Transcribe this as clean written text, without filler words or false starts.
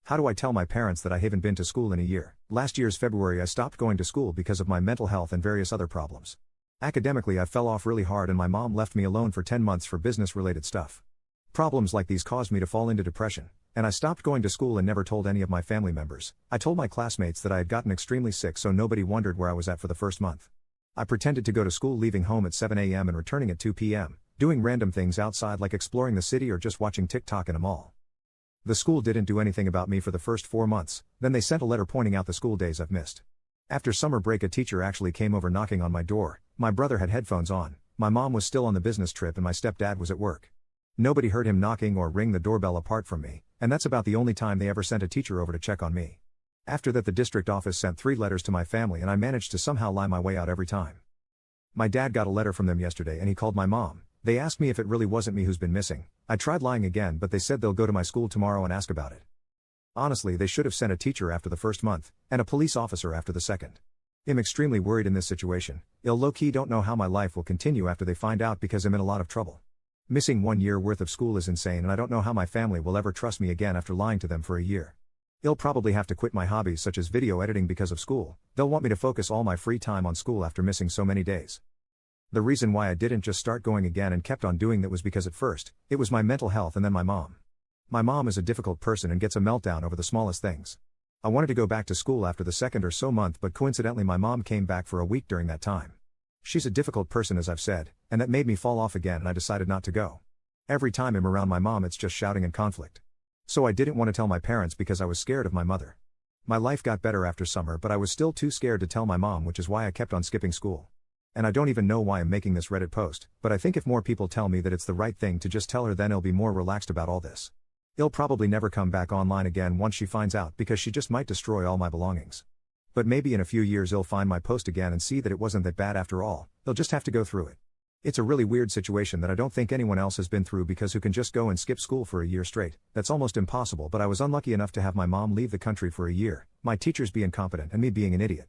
How do I tell my parents that I haven't been to school in a year? Last year's February I stopped going to school because of my mental health and various other problems. Academically I fell off really hard and my mom left me alone for 10 months for business-related stuff. Problems like these caused me to fall into depression, and I stopped going to school and never told any of my family members. I told my classmates that I had gotten extremely sick so nobody wondered where I was at for the first month. I pretended to go to school, leaving home at 7 a.m. and returning at 2 p.m., doing random things outside like exploring the city or just watching TikTok in a mall. The school didn't do anything about me for the first 4 months, then they sent a letter pointing out the school days I've missed. After summer break a teacher actually came over knocking on my door. My brother had headphones on, my mom was still on the business trip and my stepdad was at work. Nobody heard him knocking or ring the doorbell apart from me, and that's about the only time they ever sent a teacher over to check on me. After that the district office sent 3 letters to my family and I managed to somehow lie my way out every time. My dad got a letter from them yesterday and he called my mom. They asked me if it really wasn't me who's been missing. I tried lying again but they said they'll go to my school tomorrow and ask about it. Honestly they should have sent a teacher after the first month, and a police officer after the second. I'm extremely worried in this situation. Low-key don't know how my life will continue after they find out because I'm in a lot of trouble. Missing 1 year worth of school is insane and I don't know how my family will ever trust me again after lying to them for a year. I'll probably have to quit my hobbies such as video editing because of school. They'll want me to focus all my free time on school after missing so many days. The reason why I didn't just start going again and kept on doing that was because at first, it was my mental health and then my mom. My mom is a difficult person and gets a meltdown over the smallest things. I wanted to go back to school after the second or so month but coincidentally my mom came back for a week during that time. She's a difficult person as I've said, and that made me fall off again and I decided not to go. Every time I'm around my mom it's just shouting and conflict. So I didn't want to tell my parents because I was scared of my mother. My life got better after summer but I was still too scared to tell my mom, which is why I kept on skipping school. And I don't even know why I'm making this Reddit post, but I think if more people tell me that it's the right thing to just tell her then I'll be more relaxed about all this. I'll probably never come back online again once she finds out because she just might destroy all my belongings. But maybe in a few years I'll find my post again and see that it wasn't that bad after all. They'll just have to go through it. It's a really weird situation that I don't think anyone else has been through because who can just go and skip school for a year straight? That's almost impossible, but I was unlucky enough to have my mom leave the country for a year, my teachers be incompetent and me being an idiot.